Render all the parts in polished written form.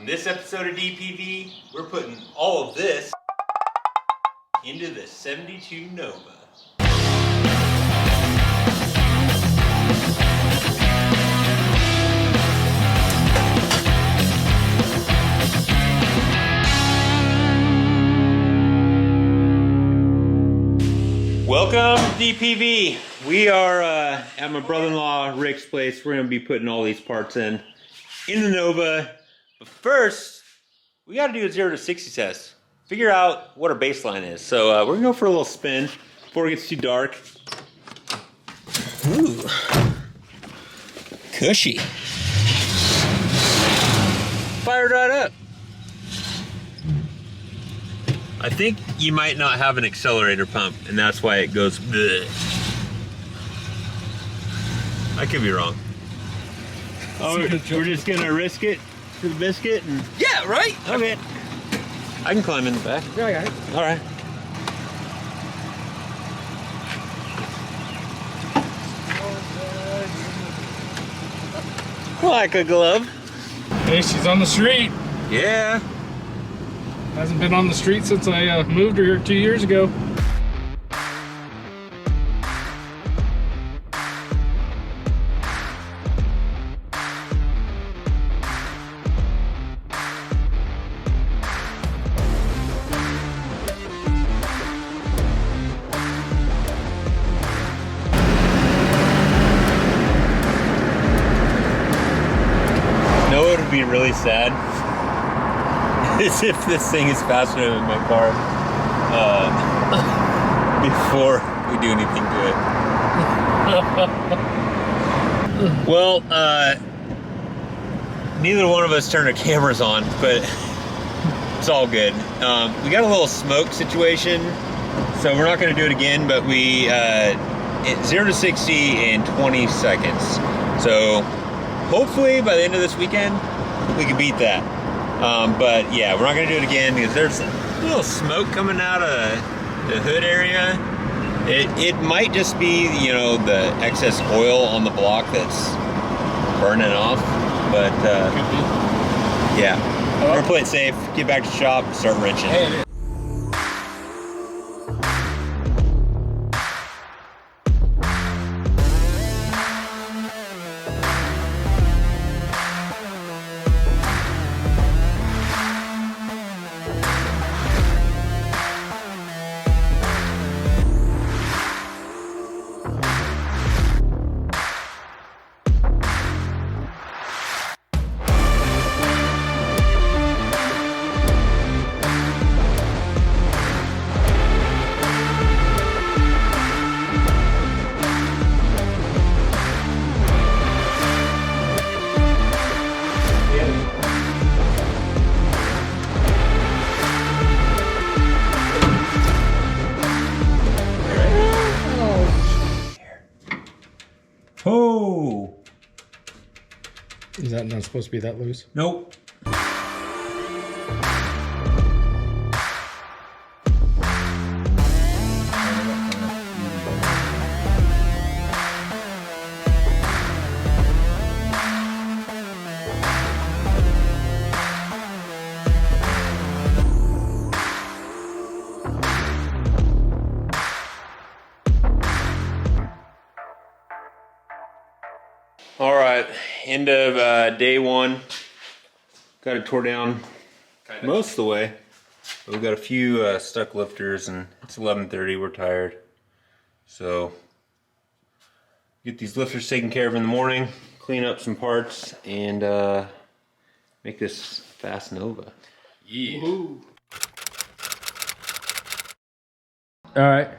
In this episode of DPV, we're putting all of this into the 72 Nova. Welcome to DPV. We are at my brother-in-law Rick's place. We're going to be putting all these parts in the Nova. But first, we got to do a 0 to 60 test. Figure out what our baseline is. So we're going to go for a little spin before it gets too dark. Ooh. Cushy. Fired right up. I think you might not have an accelerator pump, and that's why it goes bleh. I could be wrong. Oh, we're just gonna risk it for the biscuit? And... Yeah, right? Okay. I can climb in the back. Yeah, I got it. All right. Like a glove. Hey, she's on the street. Yeah. Hasn't been on the street since I moved her here 2 years ago. No, it would be really sad. As if this thing is faster than my car before we do anything to it. Well, neither one of us turned our cameras on, but it's all good. We got a little smoke situation, so we're not going to do it again, but we 0 to 60 in 20 seconds. So hopefully by the end of this weekend, we can beat that. But yeah, we're not gonna do it again because there's a little smoke coming out of the hood area. It might just be, you know, the excess oil on the block that's burning off. But yeah, we're gonna play it safe, get back to the shop, start wrenching. Hey, oh! Is that not supposed to be that loose? Nope. All right, end of day one. Got it tore down most of the way. But we've got a few stuck lifters, and it's 11:30. We're tired, so get these lifters taken care of in the morning. Clean up some parts and make this fast Nova. Yeah. All right,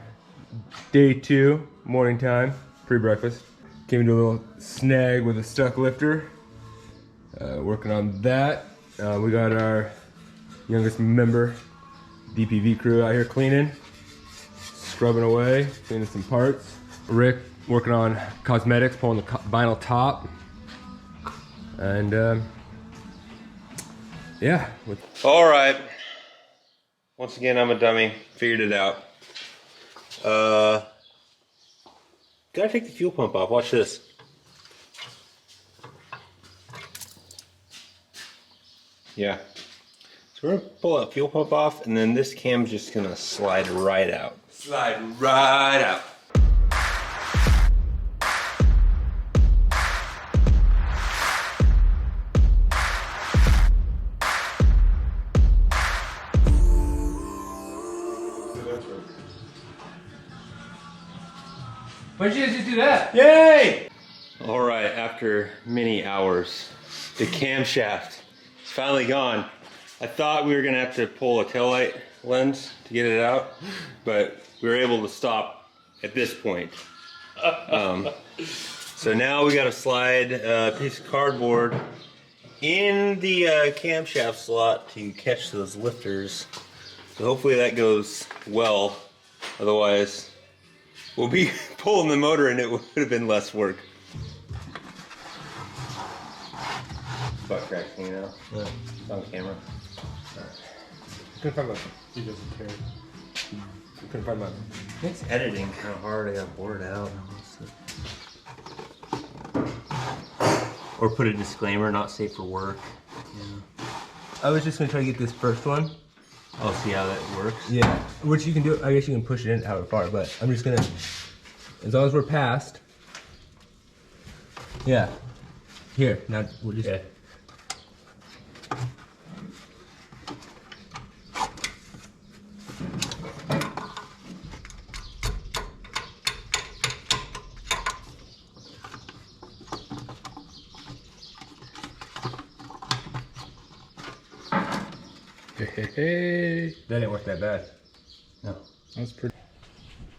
day 2, morning time, pre-breakfast. Came into a little snag with a stuck lifter. Working on that. We got our youngest member, DPV crew out here cleaning, scrubbing away, cleaning some parts. Rick working on cosmetics, pulling the vinyl top. And yeah. All right. Once again, I'm a dummy. Figured it out. Gotta take the fuel pump off. Watch this. Yeah. So we're gonna pull that fuel pump off, and then this cam's just gonna slide right out. Slide right out. Why'd you guys just do that? Yay! All right, after many hours, the camshaft is finally gone. I thought we were gonna have to pull a taillight lens to get it out, but we were able to stop at this point. So now we gotta slide a piece of cardboard in the camshaft slot to catch those lifters. So hopefully that goes well. Otherwise, we'll be pulling the motor and it would have been less work. Butt crack, you know? Yeah. It's on camera. Couldn't find my. He doesn't care. Couldn't find my. It's editing kind of hard. I got bored out. Or put a disclaimer, not safe for work. Yeah. I was just gonna try to get this first one. I'll see how that works. Yeah, which you can do. I guess you can push it in however far, but I'm just gonna, as long as we're past. Yeah. Here, now we'll just. Yeah. Hey. That didn't work that bad. No. That's pretty.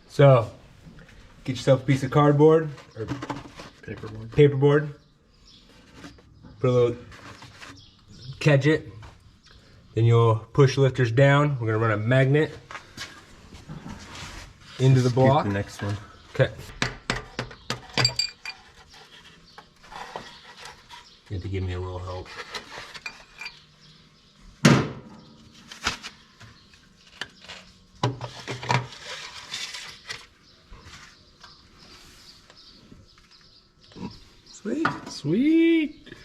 So, get yourself a piece of cardboard or paperboard. Put a little, catch it. Then you'll push lifters down. We're gonna run a magnet into the block. Get the next one. Okay. You have to give me a little help. Sweet. Sweet.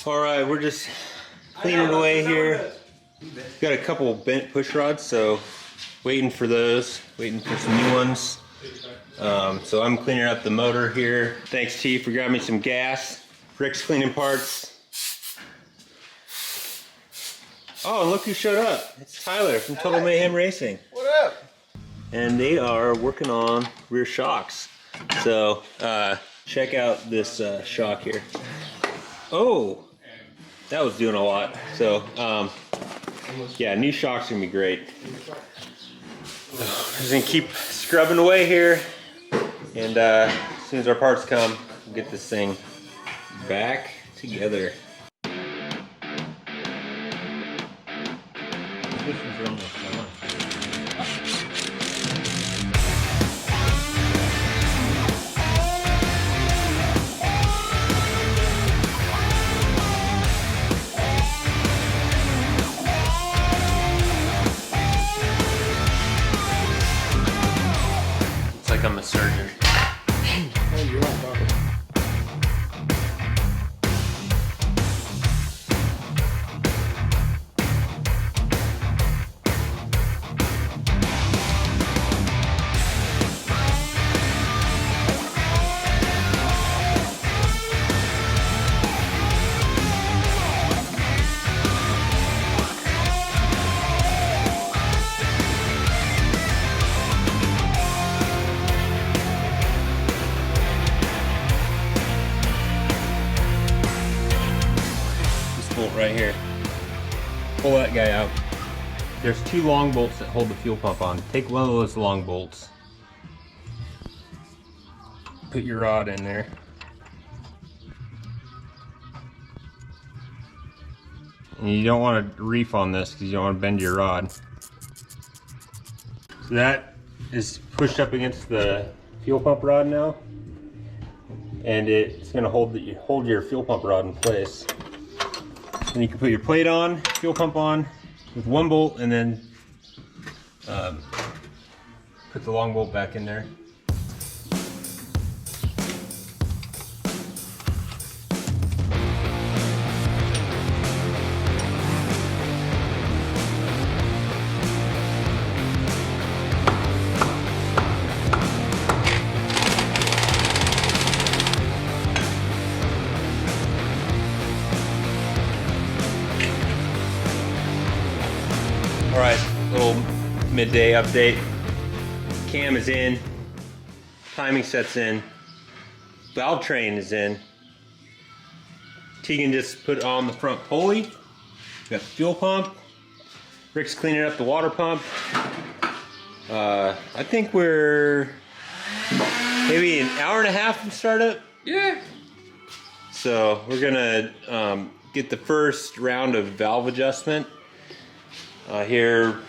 All right, we're just cleaning away here. Got a couple bent push rods, so waiting for those, waiting for some new ones. So I'm cleaning up the motor here. Thanks T for grabbing me some gas. Rick's cleaning parts. Oh, and look who showed up. It's Tyler from Total Mayhem Racing. What up? And they are working on rear shocks. So check out this shock here. Oh, that was doing a lot. So yeah, new shocks are gonna be great. Just gonna keep scrubbing away here, and as soon as our parts come, we'll get this thing back together. It's like I'm a surgeon. Oh, you're on top. Bolt right here. Pull that guy out. There's two long bolts that hold the fuel pump on. Take one of those long bolts. Put your rod in there. And you don't want to reef on this because you don't want to bend your rod. So that is pushed up against the fuel pump rod now. And it's going to hold your fuel pump rod in place. Then you can put your plate on, fuel pump on with one bolt, and then Put the long bolt back in there. All right, little midday update. Cam is in, timing set's in, valve train is in. Tegan just put on the front pulley. Got the fuel pump. Rick's cleaning up the water pump. I think we're maybe an hour and a half from startup. Yeah. So we're gonna get the first round of valve adjustment here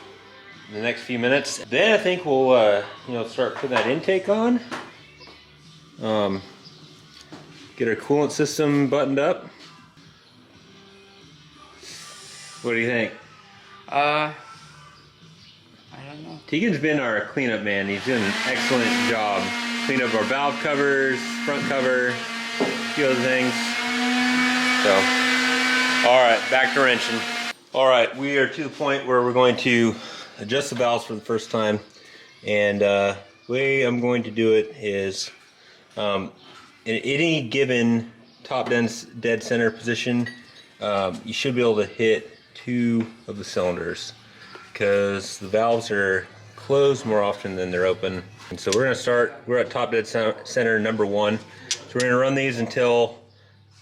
in the next few minutes. Then I think we'll start putting that intake on. Get our coolant system buttoned up. What do you think? I don't know. Tegan's been our cleanup man. He's doing an excellent job. Cleaned up our valve covers, front cover, a few other things. So, all right, back to wrenching. All right, we are to the point where we're going to adjust the valves for the first time. And the way I'm going to do it is, in any given top dead center position, you should be able to hit 2 of the cylinders, because the valves are closed more often than they're open. And so we're going to start, we're at top dead center number 1. So we're going to run these until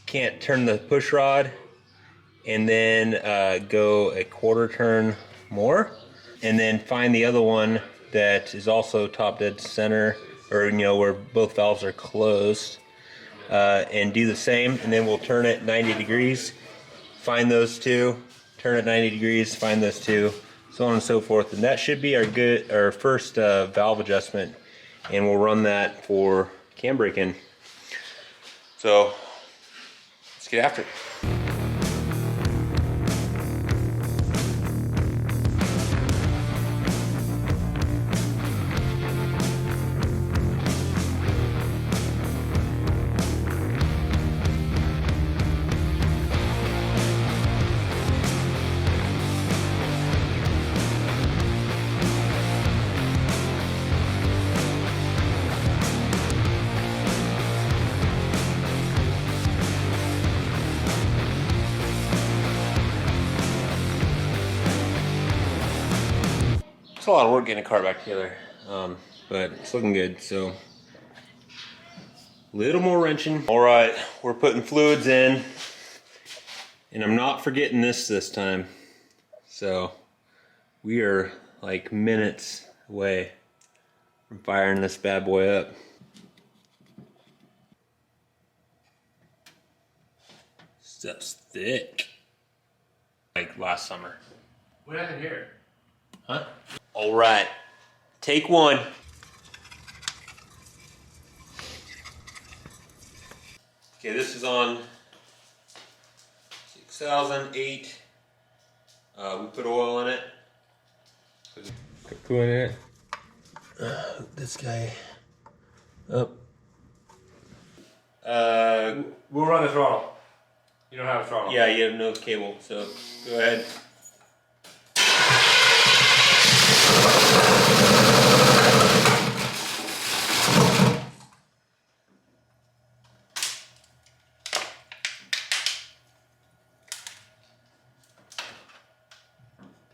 can't turn the push rod, and then go a quarter turn more, and then find the other one that is also top dead center, or where both valves are closed, and do the same, and then we'll turn it 90 degrees, find those 2, turn it 90 degrees, find those 2, so on and so forth. And that should be our first valve adjustment, and we'll run that for cam braking. So let's get after it. It's a lot of work getting a car back together, but it's looking good. So, little more wrenching. All right, we're putting fluids in, and I'm not forgetting this time. So, we are like minutes away from firing this bad boy up. Stuff's thick, like last summer. What happened here? Huh? All right, take 1. Okay, this is on 6008. We put oil in it. Put coolant in it. Hook this guy up. We'll run the throttle. You don't have a throttle. Yeah, you have no cable, so go ahead.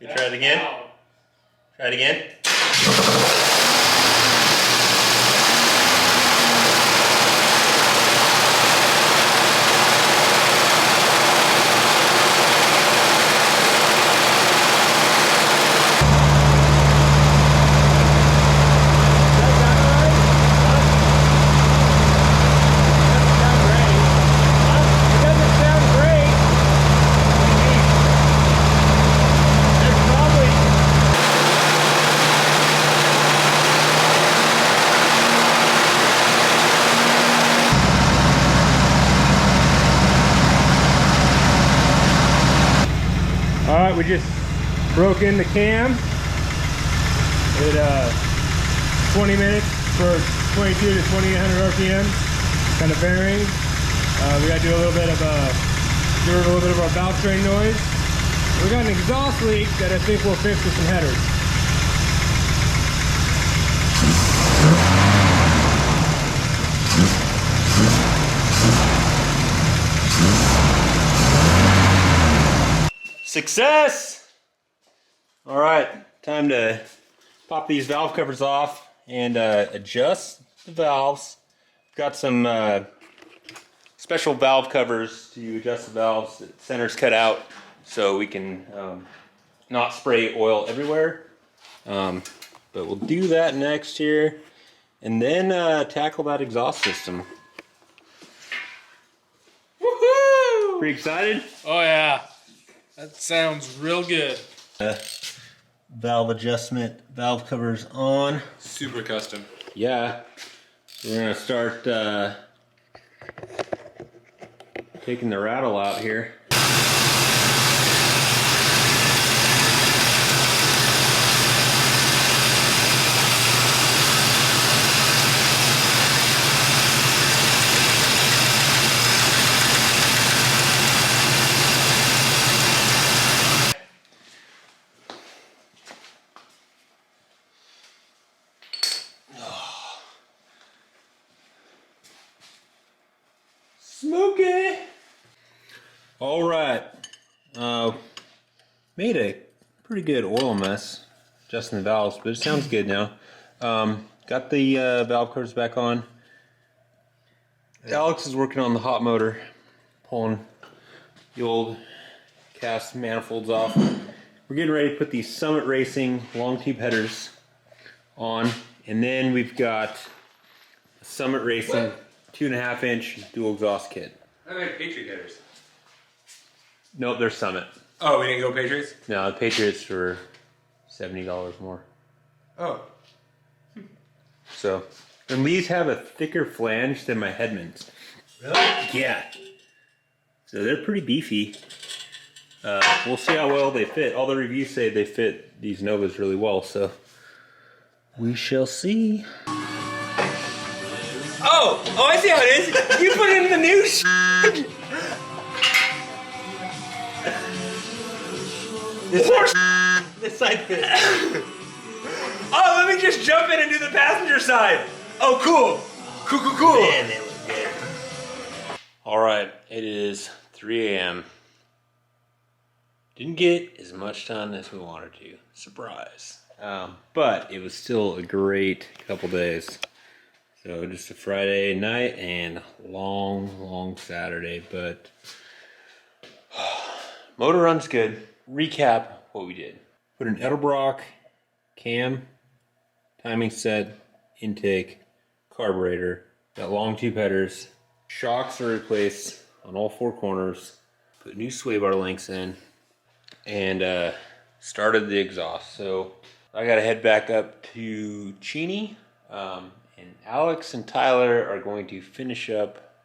Okay, try it again. Try it again. We just broke in the cam. It 20 minutes for 22 to 2800 RPM, kind of varying. We got to do a little bit of our valve train noise. We got an exhaust leak that I think we'll fix with some headers. Success! All right, time to pop these valve covers off and adjust the valves. Got some special valve covers to adjust the valves. The center's cut out so we can not spray oil everywhere. But we'll do that next here and then tackle that exhaust system. Woohoo! Pretty excited? Oh yeah, that sounds real good. Valve adjustment, valve covers on. Super custom. Yeah, we're gonna start taking the rattle out here. Smoky! All right, made a pretty good oil mess adjusting the valves, but it sounds good now. Got the valve covers back on. Alex is working on the hot motor, pulling the old cast manifolds off. We're getting ready to put these Summit Racing long tube headers on, and then we've got a Summit Racing 2.5 inch dual exhaust kit. I like Patriot headers. Nope, they're Summit. Oh, we didn't go Patriots? No, the Patriots were $70 more. Oh. So, and these have a thicker flange than my Headmans. Really? Yeah. So they're pretty beefy. We'll see how well they fit. All the reviews say they fit these Novas really well, so we shall see. Oh, I see how it is. You put in the new shit. This side fits. Oh, let me just jump in and do the passenger side. Oh, cool. Cool. Man, they look good. All right, it is 3 a.m. Didn't get as much done as we wanted to. Surprise. But it was still a great couple days. So just a Friday night and long Saturday, but motor runs good. Recap what we did. Put an Edelbrock cam, timing set, intake, carburetor, got long tube headers, shocks are replaced on all 4 corners, put new sway bar links in, and started the exhaust. So I gotta head back up to Cheney, and Alex and Tyler are going to finish up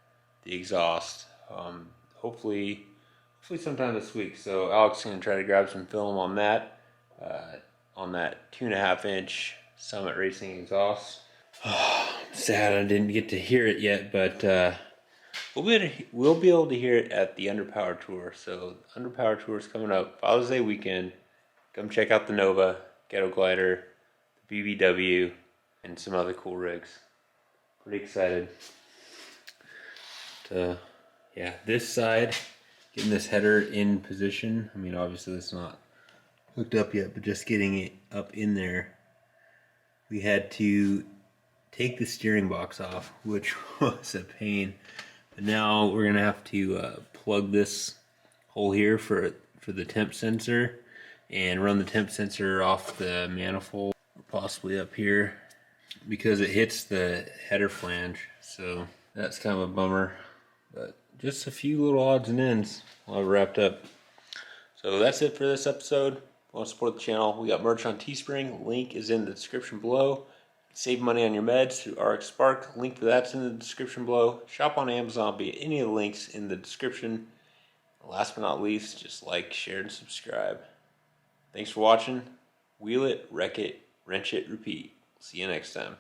the exhaust, hopefully sometime this week. So Alex is going to try to grab some film on that 2.5 inch Summit Racing exhaust. I'm sad I didn't get to hear it yet, but we'll be able to hear it at the Underpower Tour. So Underpower Tour is coming up, Father's Day weekend. Come check out the Nova, Ghetto Glider, the BBW, and some other cool rigs. Pretty excited. Yeah, this side, getting this header in position. I mean, obviously it's not hooked up yet, but just getting it up in there. We had to take the steering box off, which was a pain. But now we're gonna have to plug this hole here for the temp sensor and run the temp sensor off the manifold, possibly up here, because it hits the header flange. So that's kind of a bummer, but just a few little odds and ends while we're wrapped up. So that's it for this episode. If you want to support the channel, we got merch on Teespring. Link is in the description below. Save money on your meds through RX Spark. Link for that's in the description below. Shop on Amazon via any of the links in the description. Last but not least, just like, share, and subscribe. Thanks for watching. Wheel it, wreck it, wrench it, repeat. See you next time.